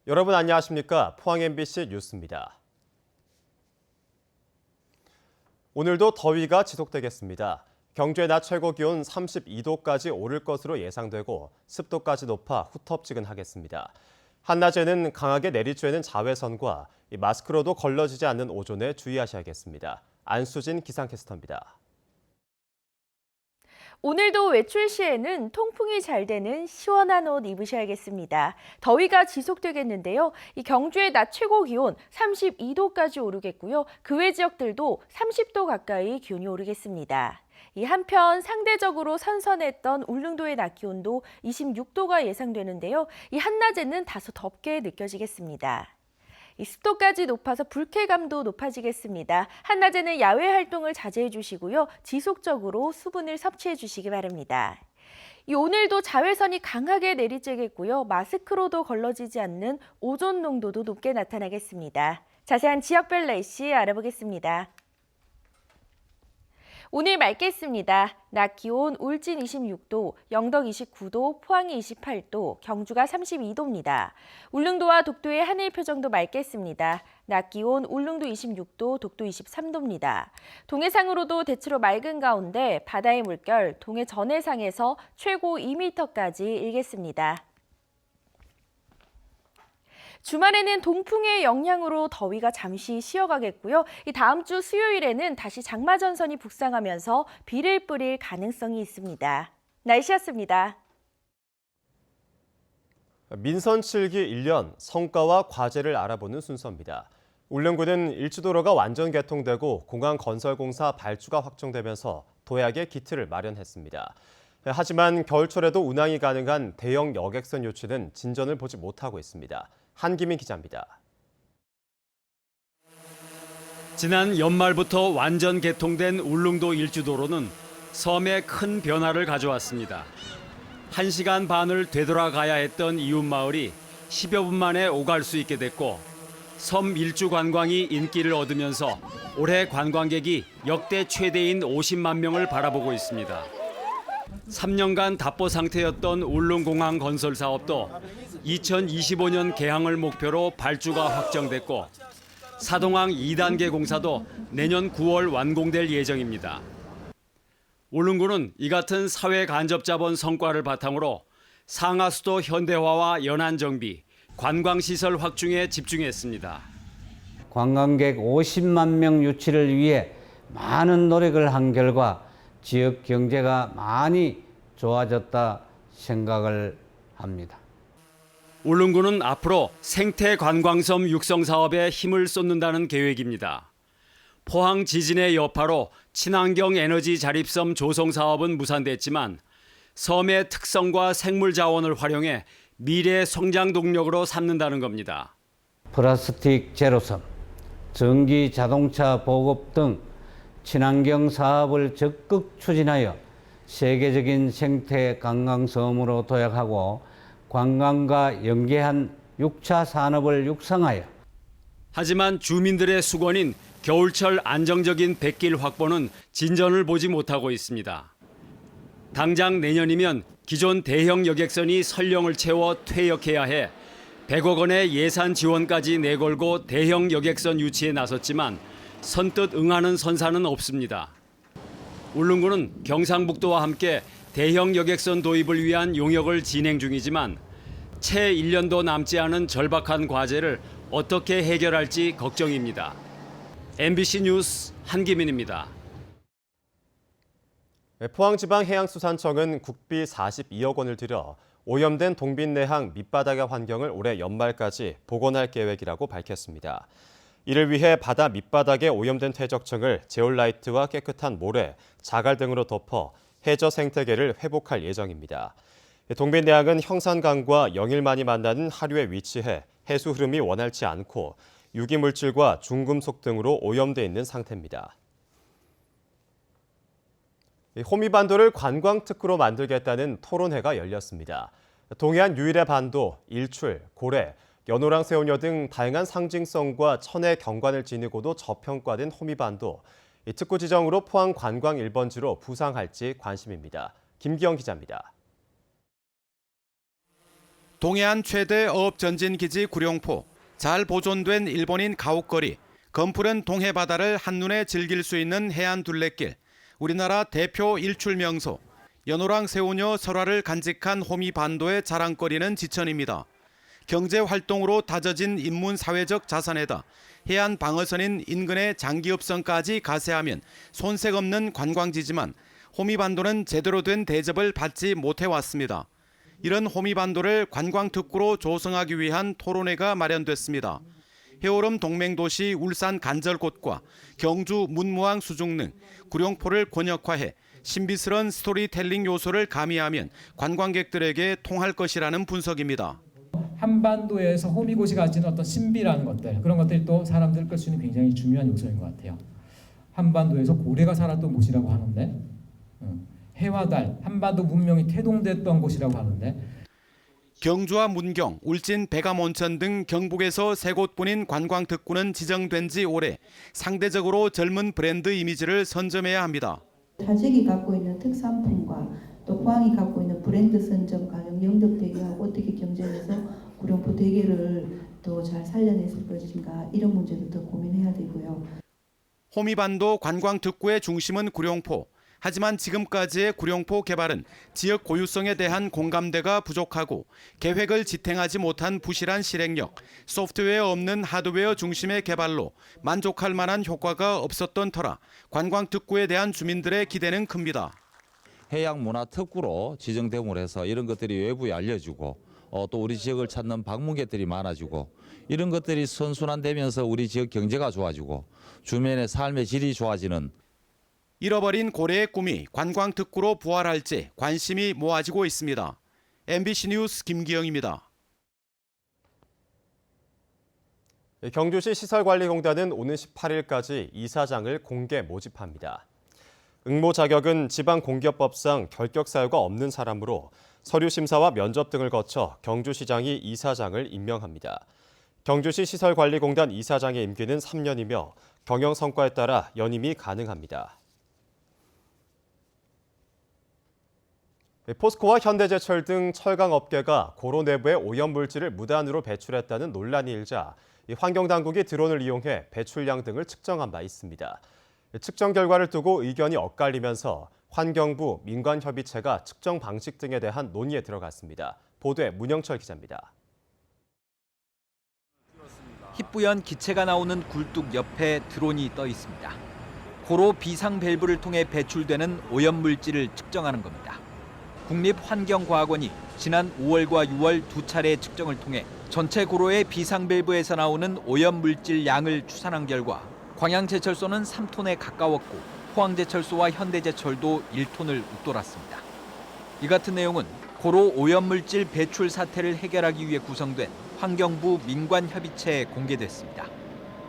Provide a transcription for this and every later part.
여러분 안녕하십니까? 포항 MBC 뉴스입니다. 오늘도 더위가 지속되겠습니다. 경주의 낮 최고 기온 32도까지 오를 것으로 예상되고 습도까지 높아 후텁지근하겠습니다. 한낮에는 강하게 내리쬐는 자외선과 마스크로도 걸러지지 않는 오존에 주의하셔야겠습니다. 안수진 기상캐스터입니다. 오늘도 외출 시에는 통풍이 잘 되는 시원한 옷 입으셔야겠습니다. 더위가 지속되겠는데요. 이 경주의 낮 최고 기온 32도까지 오르겠고요. 그 외 지역들도 30도 가까이 기온이 오르겠습니다. 이 한편 상대적으로 선선했던 울릉도의 낮 기온도 26도가 예상되는데요. 이 한낮에는 다소 덥게 느껴지겠습니다. 이 습도까지 높아서 불쾌감도 높아지겠습니다. 한낮에는 야외 활동을 자제해 주시고요. 지속적으로 수분을 섭취해 주시기 바랍니다. 오늘도 자외선이 강하게 내리쬐겠고요. 마스크로도 걸러지지 않는 오존 농도도 높게 나타나겠습니다. 자세한 지역별 날씨 알아보겠습니다. 오늘 맑겠습니다. 낮 기온 울진 26도, 영덕 29도, 포항이 28도, 경주가 32도입니다. 울릉도와 독도의 하늘 표정도 맑겠습니다. 낮 기온 울릉도 26도, 독도 23도입니다. 동해상으로도 대체로 맑은 가운데 바다의 물결 동해 전해상에서 최고 2m까지 일겠습니다. 주말에는 동풍의 영향으로 더위가 잠시 쉬어가겠고요. 이 다음 주 수요일에는 다시 장마전선이 북상하면서 비를 뿌릴 가능성이 있습니다. 날씨였습니다. 민선 7기 1년 성과와 과제를 알아보는 순서입니다. 울릉군은 일주도로가 완전 개통되고 공항 건설공사 발주가 확정되면서 도약의 기틀을 마련했습니다. 하지만 겨울철에도 운항이 가능한 대형 여객선 유치는 진전을 보지 못하고 있습니다. 한기민 기자입니다. 지난 연말부터 완전 개통된 울릉도 일주도로는 섬에 큰 변화를 가져왔습니다. 1시간 반을 되돌아가야 했던 이웃마을이 10여 분 만에 오갈 수 있게 됐고 섬 일주 관광이 인기를 얻으면서 올해 관광객이 역대 최대인 50만 명을 바라보고 있습니다. 3년간 답보 상태였던 울릉공항 건설 사업도 2025년 개항을 목표로 발주가 확정됐고 사동항 2단계 공사도 내년 9월 완공될 예정입니다. 울릉군은 이 같은 사회 간접자본 성과를 바탕으로 상하수도 현대화와 연안정비, 관광시설 확충에 집중했습니다. 관광객 50만 명 유치를 위해 많은 노력을 한 결과 지역 경제가 많이 좋아졌다 생각을 합니다. 울릉군은 앞으로 생태 관광섬 육성 사업에 힘을 쏟는다는 계획입니다. 포항 지진의 여파로 친환경 에너지 자립섬 조성 사업은 무산됐지만 섬의 특성과 생물 자원을 활용해 미래 성장 동력으로 삼는다는 겁니다. 플라스틱 제로섬, 전기 자동차 보급 등 친환경 사업을 적극 추진하여 세계적인 생태 관광섬으로 도약하고 관광과 연계한 6차 산업을 육성하여 하지만 주민들의 수건인 겨울철 안정적인 백길 확보는 진전을 보지 못하고 있습니다. 당장 내년이면 기존 대형 여객선이 선령을 채워 퇴역해야 해 100억 원의 예산 지원까지 내걸고 대형 여객선 유치에 나섰지만 선뜻 응하는 선사는 없습니다. 울릉군은 경상북도와 함께 대형 여객선 도입을 위한 용역을 진행 중이지만 채 1년도 남지 않은 절박한 과제를 어떻게 해결할지 걱정입니다. MBC 뉴스 한기민입니다. 포항지방해양수산청은 국비 42억 원을 들여 오염된 동빈내항 밑바닥의 환경을 올해 연말까지 복원할 계획이라고 밝혔습니다. 이를 위해 바다 밑바닥에 오염된 퇴적층을 제올라이트와 깨끗한 모래, 자갈 등으로 덮어 해저 생태계를 회복할 예정입니다. 동빈내항은 형산강과 영일만이 만나는 하류에 위치해 해수 흐름이 원활치 않고 유기물질과 중금속 등으로 오염돼 있는 상태입니다. 호미반도를 관광특구로 만들겠다는 토론회가 열렸습니다. 동해안 유일의 반도, 일출, 고래, 연호랑 새우녀 등 다양한 상징성과 천혜 경관을 지니고도 저평가된 호미반도, 특구 지정으로 포항 관광 1번지로 부상할지 관심입니다. 김기영 기자입니다. 동해안 최대 어업전진기지 구룡포, 잘 보존된 일본인 가옥거리, 검푸른 동해 바다를 한눈에 즐길 수 있는 해안 둘레길, 우리나라 대표 일출 명소, 연호랑 새우녀 설화를 간직한 호미 반도의 자랑거리는 지천입니다. 경제 활동으로 다져진 인문 사회적 자산에다 해안 방어선인 인근의 장기업성까지 가세하면 손색 없는 관광지지만 호미 반도는 제대로 된 대접을 받지 못해왔습니다. 이런 호미 반도를 관광특구로 조성하기 위한 토론회가 마련됐습니다. 해오름 동맹도시 울산 간절곶과 경주 문무항 수중릉, 구룡포를 권역화해 신비스러운 스토리텔링 요소를 가미하면 관광객들에게 통할 것이라는 분석입니다. 한반도에서 호미곶이 가지는 어떤 신비라는 것들, 그런 것들이 또 사람들을 끌 수 있는 굉장히 중요한 요소인 것 같아요. 한반도에서 고래가 살았던 곳이라고 하는데, 해와 달, 한반도 문명이 태동됐던 곳이라고 하는데, 경주와 문경, 울진, 백암 온천 등 경북에서 3곳뿐인 관광특구는 지정된 지 오래 상대적으로 젊은 브랜드 이미지를 선점해야 합니다. 타지기 갖고 있는 특산품과 또 포항이 갖고 있는 브랜드 선점 가격 영덕 대계하고 어떻게 경쟁해서 구룡포 대계를 더 잘 살려냈을 것인가, 이런 문제도 더 고민해야 되고요. 호미반도 관광특구의 중심은 구룡포. 하지만 지금까지의 구룡포 개발은 지역 고유성에 대한 공감대가 부족하고 계획을 지탱하지 못한 부실한 실행력, 소프트웨어 없는 하드웨어 중심의 개발로 만족할 만한 효과가 없었던 터라 관광특구에 대한 주민들의 기대는 큽니다. 해양문화특구로 지정됨으로 해서 이런 것들이 외부에 알려지고 또 우리 지역을 찾는 방문객들이 많아지고 이런 것들이 선순환되면서 우리 지역 경제가 좋아지고 주민의 삶의 질이 좋아지는, 잃어버린 고래의 꿈이 관광특구로 부활할지 관심이 모아지고 있습니다. MBC 뉴스 김기영입니다. 경주시 시설관리공단은 오는 18일까지 이사장을 공개 모집합니다. 응모 자격은 지방공기업법상 결격 사유가 없는 사람으로 서류 심사와 면접 등을 거쳐 경주시장이 이사장을 임명합니다. 경주시 시설관리공단 이사장의 임기는 3년이며 경영 성과에 따라 연임이 가능합니다. 포스코와 현대제철 등 철강업계가 고로 내부에 오염물질을 무단으로 배출했다는 논란이 일자 환경당국이 드론을 이용해 배출량 등을 측정한 바 있습니다. 측정 결과를 두고 의견이 엇갈리면서 환경부, 민관협의체가 측정 방식 등에 대한 논의에 들어갔습니다. 보도에 문영철 기자입니다. 희뿌연 기체가 나오는 굴뚝 옆에 드론이 떠 있습니다. 고로 비상 밸브를 통해 배출되는 오염물질을 측정하는 겁니다. 국립환경과학원이 지난 5월과 6월 두 차례 측정을 통해 전체 고로의 비상 밸브에서 나오는 오염물질 양을 추산한 결과 광양제철소는 3톤에 가까웠고 포항제철소와 현대제철도 1톤을 웃돌았습니다. 이 같은 내용은 고로 오염물질 배출 사태를 해결하기 위해 구성된 환경부 민관협의체에 공개됐습니다.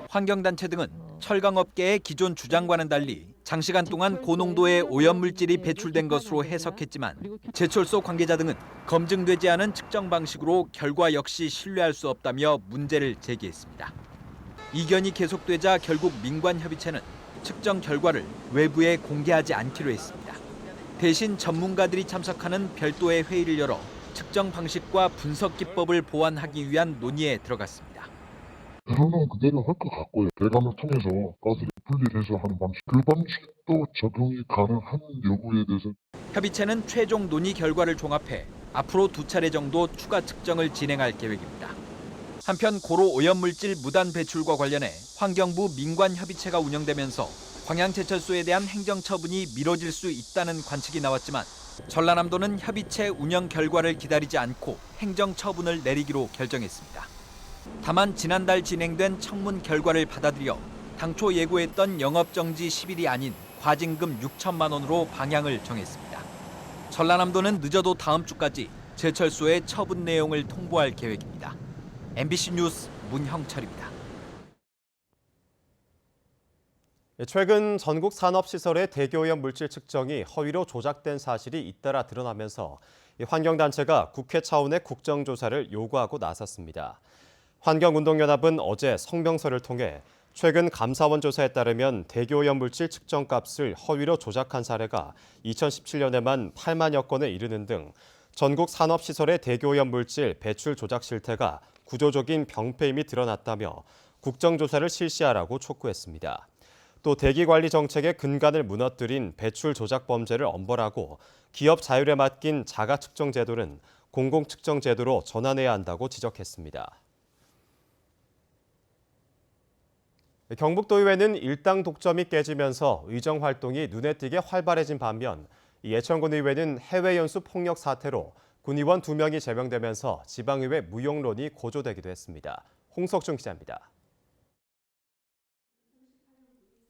환경단체 등은 철강업계의 기존 주장과는 달리 장시간 동안 고농도의 오염물질이 배출된 것으로 해석했지만 제철소 관계자 등은 검증되지 않은 측정 방식으로 결과 역시 신뢰할 수 없다며 문제를 제기했습니다. 이견이 계속되자 결국 민관협의체는 측정 결과를 외부에 공개하지 않기로 했습니다. 대신 전문가들이 참석하는 별도의 회의를 열어 측정 방식과 분석 기법을 보완하기 위한 논의에 들어갔습니다. 드론은 그대로 할 것 같고요. 대감을 통해서 가스를 분리해서 하는 방식, 그 방식도 적용이 가능한 여부에 대해서 협의체는 최종 논의 결과를 종합해 앞으로 두 차례 정도 추가 측정을 진행할 계획입니다. 한편 고로 오염물질 무단 배출과 관련해 환경부 민관협의체가 운영되면서 광양제철소에 대한 행정처분이 미뤄질 수 있다는 관측이 나왔지만 전라남도는 협의체 운영 결과를 기다리지 않고 행정처분을 내리기로 결정했습니다. 다만 지난달 진행된 청문 결과를 받아들여 당초 예고했던 영업정지 10일이 아닌 과징금 6천만 원으로 방향을 정했습니다. 전라남도는 늦어도 다음 주까지 제철소의 처분 내용을 통보할 계획입니다. MBC 뉴스 문형철입니다. 최근 전국 산업시설의 대기오염 물질 측정이 허위로 조작된 사실이 잇따라 드러나면서 환경단체가 국회 차원의 국정조사를 요구하고 나섰습니다. 환경운동연합은 어제 성명서를 통해 최근 감사원 조사에 따르면 대기오염 물질 측정값을 허위로 조작한 사례가 2017년에만 8만여 건에 이르는 등 전국 산업시설의 대기오염 물질 배출 조작 실태가 구조적인 병폐임이 드러났다며 국정조사를 실시하라고 촉구했습니다. 또 대기관리 정책의 근간을 무너뜨린 배출 조작 범죄를 엄벌하고 기업 자율에 맡긴 자가측정 제도는 공공측정 제도로 전환해야 한다고 지적했습니다. 경북도의회는 일당 독점이 깨지면서 의정 활동이 눈에 띄게 활발해진 반면 예천군 의회는 해외 연수 폭력 사태로 군의원 2명이 제명되면서 지방의회 무용론이 고조되기도 했습니다. 홍석준 기자입니다.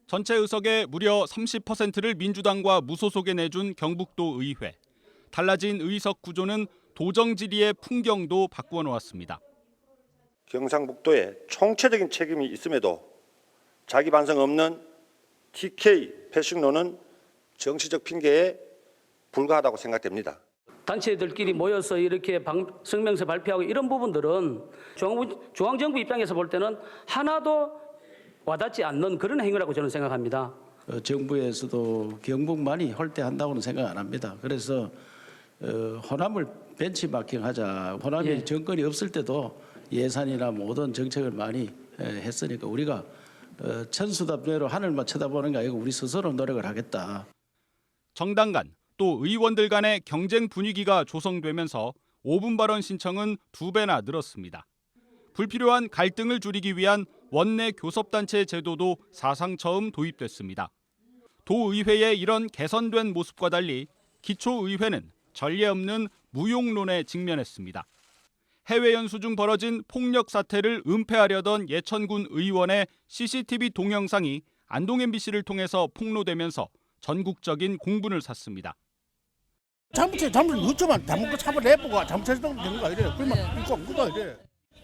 전체 의석의 무려 30%를 민주당과 무소속에 내준 경북도 의회. 달라진 의석 구조는 도정지리의 풍경도 바꾸어 놓았습니다. 경상북도에 총체적인 책임이 있음에도 자기 반성 없는 TK 패싱론은 정치적 핑계에 불과하다고 생각됩니다. 단체들끼리 모여서 이렇게 성명서 발표하고 이런 부분들은 중앙정부 입장에서 볼 때는 하나도 와닿지 않는 그런 행위라고 저는 생각합니다. 정부에서도 경북만이 홀대한다고는 생각 안 합니다. 그래서 호남을 벤치마킹하자. 호남이 정권이 없을 때도 예산이나 모든 정책을 많이 했으니까 우리가 천수답대로 하늘만 쳐다보는 게 아니고 우리 스스로 노력을 하겠다. 정당 간 또 의원들 간의 경쟁 분위기가 조성되면서 5분 발언 신청은 2배나 늘었습니다. 불필요한 갈등을 줄이기 위한 원내 교섭단체 제도도 사상 처음 도입됐습니다. 도의회의 이런 개선된 모습과 달리 기초의회는 전례 없는 무용론에 직면했습니다. 해외 연수 중 벌어진 폭력 사태를 은폐하려던 예천군 의원의 CCTV 동영상이 안동 MBC를 통해서 폭로되면서 전국적인 공분을 샀습니다. 잘못을 어쩌면 잘못 잡아내보고 잘못했다고 되는 거 아니래요. 그러면 이거 누가 이래.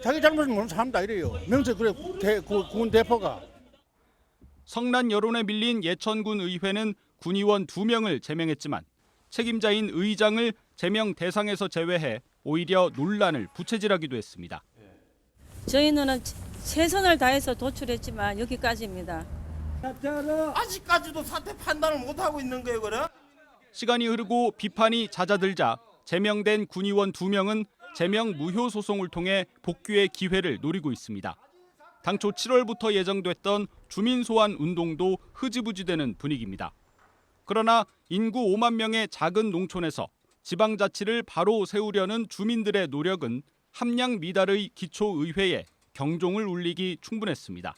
자기 잘못을 모르는 사람도 아니래요. 명세 그래 군 대표가. 성난 여론에 밀린 예천군 의회는 군의원 2명을 제명했지만 책임자인 의장을 제명 대상에서 제외해 오히려 논란을 부채질하기도 했습니다. 저희는 최선을 다해서 도출했지만 여기까지입니다. 아직까지도 사태 판단을 못하고 있는 거예요, 그래? 시간이 흐르고 비판이 잦아들자 제명된 군의원 2명은 제명 무효 소송을 통해 복귀의 기회를 노리고 있습니다. 당초 7월부터 예정됐던 주민 소환 운동도 흐지부지되는 분위기입니다. 그러나 인구 5만 명의 작은 농촌에서 지방자치를 바로 세우려는 주민들의 노력은 함량 미달의 기초의회에 경종을 울리기 충분했습니다.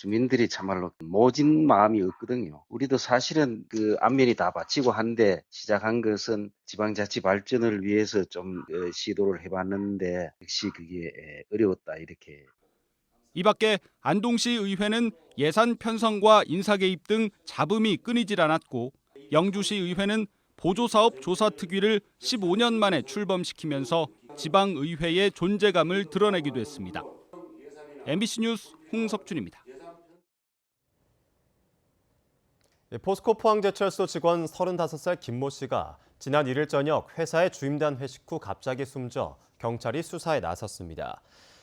주민들이 참말로 모진 마음이 없거든요. 우리도 사실은 그 안면이 다 바치고 한데 시작한 것은 지방자치 발전을 위해서 좀 시도를 해봤는데 역시 그게 어려웠다 이렇게. 이 밖에 안동시 의회는 예산 편성과 인사 개입 등 잡음이 끊이질 않았고 영주시 의회는 보조사업 조사특위를 15년 만에 출범시키면서 지방의회의 존재감을 드러내기도 했습니다. MBC 뉴스 홍석준입니다. 포스코 포항제철소 직원 35살 김모 씨가 지난 1일 저녁 회사에 주임단 회식 후 갑자기 숨져 경찰이 수사에 나섰습니다.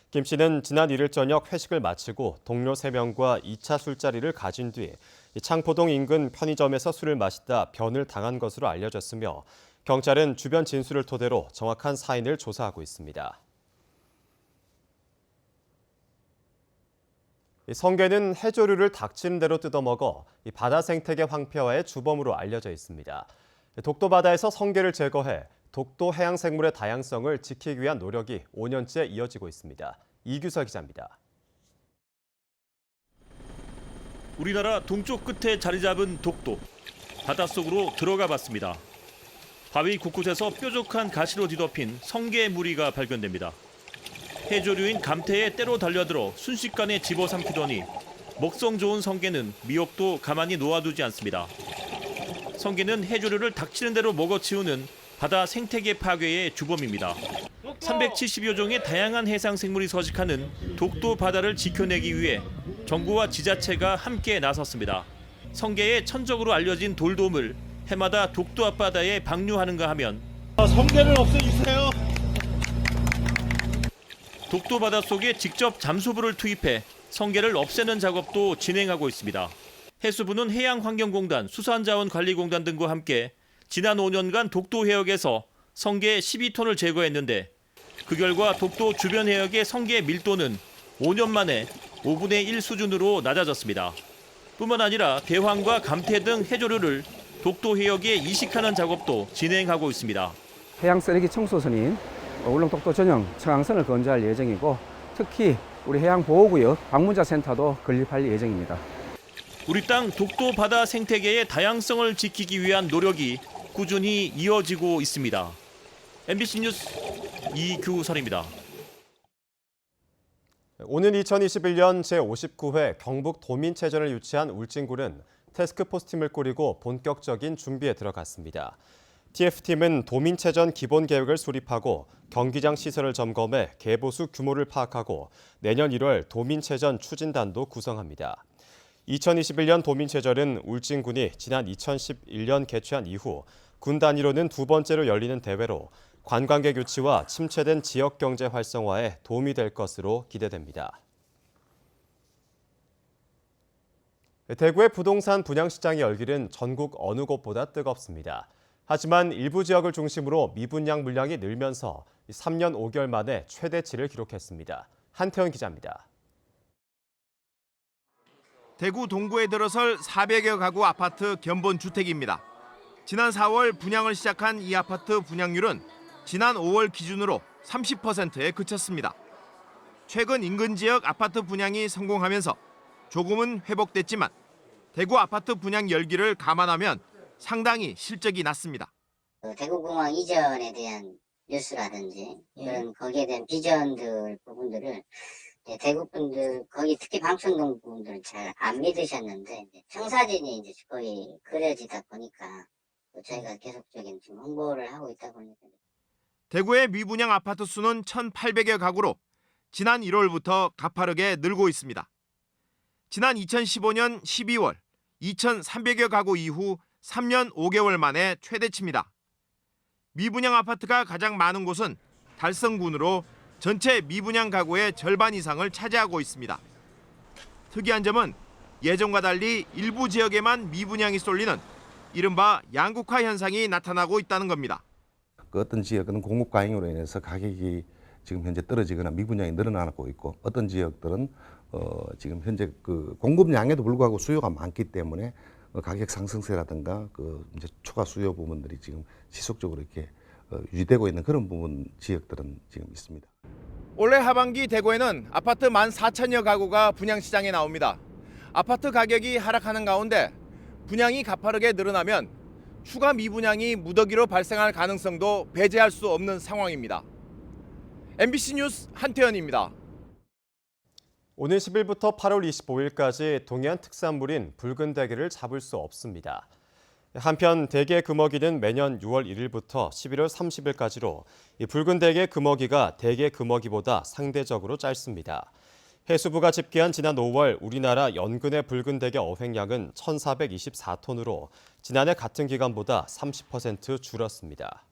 김 씨는 지난 1일 저녁 회식을 마치고 동료 3명과 2차 술자리를 가진 뒤 창포동 인근 편의점에서 술을 마시다 변을 당한 것으로 알려졌으며 경찰은 주변 진술을 토대로 정확한 사인을 조사하고 있습니다. 성게는 해조류를 닥치는 대로 뜯어먹어 바다 생태계 황폐화의 주범으로 알려져 있습니다. 독도 바다에서 성게를 제거해 독도 해양 생물의 다양성을 지키기 위한 노력이 5년째 이어지고 있습니다. 이규서 기자입니다. 우리나라 동쪽 끝에 자리 잡은 독도. 바닷속으로 들어가 봤습니다. 바위 곳곳에서 뾰족한 가시로 뒤덮인 성게 무리가 발견됩니다. 해조류인 감태에 때로 달려들어 순식간에 집어삼키더니 먹성 좋은 성게는 미역도 가만히 놓아두지 않습니다. 성게는 해조류를 닥치는 대로 먹어치우는 바다 생태계 파괴의 주범입니다. 370여 종의 다양한 해상 생물이 서식하는 독도 바다를 지켜내기 위해 정부와 지자체가 함께 나섰습니다. 성게의 천적으로 알려진 돌돔을 해마다 독도 앞바다에 방류하는가 하면 성게를 없애주세요. 독도 바닷속에 직접 잠수부를 투입해 성게를 없애는 작업도 진행하고 있습니다. 해수부는 해양환경공단, 수산자원관리공단 등과 함께 지난 5년간 독도 해역에서 성게 12톤을 제거했는데 그 결과 독도 주변 해역의 성게 밀도는 5년 만에 5분의 1 수준으로 낮아졌습니다. 뿐만 아니라 대황과 감태 등 해조류를 독도 해역에 이식하는 작업도 진행하고 있습니다. 해양 쓰레기 청소선인 울릉독도 전용 청항선을 건조할 예정이고 특히 우리 해양보호구역 방문자 센터도 건립할 예정입니다. 우리 땅 독도 바다 생태계의 다양성을 지키기 위한 노력이 꾸준히 이어지고 있습니다. MBC 뉴스 이규설입니다. 오는 2021년 제59회 경북 도민체전을 유치한 울진군은 태스크포스팀을 꾸리고 본격적인 준비에 들어갔습니다. TF팀은 도민체전 기본계획을 수립하고 경기장 시설을 점검해 개보수 규모를 파악하고 내년 1월 도민체전 추진단도 구성합니다. 2021년 도민체전은 울진군이 지난 2011년 개최한 이후 군 단위로는 두 번째로 열리는 대회로 관광객 유치와 침체된 지역 경제 활성화에 도움이 될 것으로 기대됩니다. 대구의 부동산 분양시장의 열기는 전국 어느 곳보다 뜨겁습니다. 하지만 일부 지역을 중심으로 미분양 물량이 늘면서 3년 5개월 만에 최대치를 기록했습니다. 한태현 기자입니다. 대구 동구에 들어설 400여 가구 아파트 견본주택입니다. 지난 4월 분양을 시작한 이 아파트 분양률은 지난 5월 기준으로 30%에 그쳤습니다. 최근 인근 지역 아파트 분양이 성공하면서 조금은 회복됐지만 대구 아파트 분양 열기를 감안하면 상당히 실적이 낮습니다. 대구공항 이전에 대한 뉴스라든지 이런 거기에 대한 비전들 부분들을 대구 분들 거기 특히 방촌동 부분들은 잘 안 믿으셨는데 청사진이 이제 거의 그려지다 보니까 저희가 계속적인 지금 홍보를 하고 있다 보니까. 대구의 미분양 아파트 수는 1,800여 가구로 지난 1월부터 가파르게 늘고 있습니다. 지난 2015년 12월 2,300여 가구 이후 3년 5개월 만에 최대치입니다. 미분양 아파트가 가장 많은 곳은 달성군으로 전체 미분양 가구의 절반 이상을 차지하고 있습니다. 특이한 점은 예전과 달리 일부 지역에만 미분양이 쏠리는 이른바 양극화 현상이 나타나고 있다는 겁니다. 어떤 지역은 공급 과잉으로 인해서 가격이 지금 현재 떨어지거나 미분양이 늘어나고 있고 어떤 지역들은 지금 현재 그 공급량에도 불구하고 수요가 많기 때문에 가격 상승세라든가 그 이제 추가 수요 부분들이 지금 지속적으로 이렇게 유지되고 있는 그런 부분 지역들은 지금 있습니다. 올해 하반기 대구에는 아파트 14,000여 가구가 분양시장에 나옵니다. 아파트 가격이 하락하는 가운데 분양이 가파르게 늘어나면 추가 미분양이 무더기로 발생할 가능성도 배제할 수 없는 상황입니다. MBC 뉴스 한태현입니다. 오는 10일부터 8월 25일까지 동해안 특산물인 붉은 대게를 잡을 수 없습니다. 한편 대게 금어기는 매년 6월 1일부터 11월 30일까지로 이 붉은 대게 금어기가 대게 금어기보다 상대적으로 짧습니다. 해수부가 집계한 지난 5월 우리나라 연근의 붉은 대게 어획량은 1,424톤으로 지난해 같은 기간보다 30% 줄었습니다.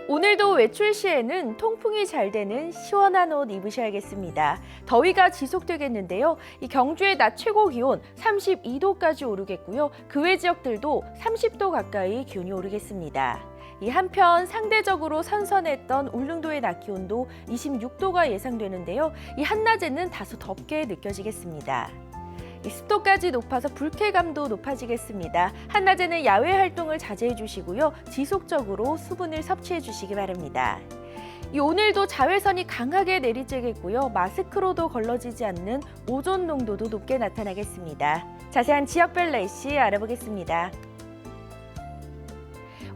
오늘도 외출 시에는 통풍이 잘 되는 시원한 옷 입으셔야겠습니다. 더위가 지속되겠는데요. 이 경주의 낮 최고 기온 32도까지 오르겠고요. 그 외 지역들도 30도 가까이 기온이 오르겠습니다. 이 한편 상대적으로 선선했던 울릉도의 낮 기온도 26도가 예상되는데요. 이 한낮에는 다소 덥게 느껴지겠습니다. 습도까지 높아서 불쾌감도 높아지겠습니다. 한낮에는 야외 활동을 자제해 주시고요. 지속적으로 수분을 섭취해 주시기 바랍니다. 오늘도 자외선이 강하게 내리쬐겠고요. 마스크로도 걸러지지 않는 오존 농도도 높게 나타나겠습니다. 자세한 지역별 날씨 알아보겠습니다.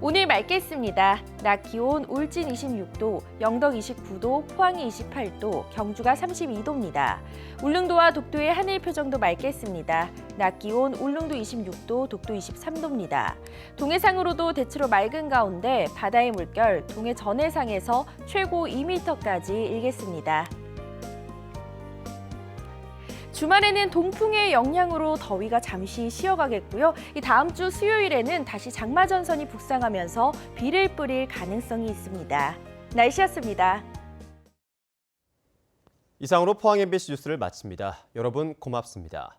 오늘 맑겠습니다. 낮 기온 울진 26도, 영덕 29도, 포항이 28도, 경주가 32도입니다. 울릉도와 독도의 하늘 표정도 맑겠습니다. 낮 기온 울릉도 26도, 독도 23도입니다. 동해상으로도 대체로 맑은 가운데 바다의 물결 동해 전해상에서 최고 2m까지 일겠습니다. 주말에는 동풍의 영향으로 더위가 잠시 쉬어가겠고요. 이 다음 주 수요일에는 다시 장마 전선이 북상하면서 비를 뿌릴 가능성이 있습니다. 날씨였습니다. 이상으로 포항 MBC 뉴스를 마칩니다. 여러분 고맙습니다.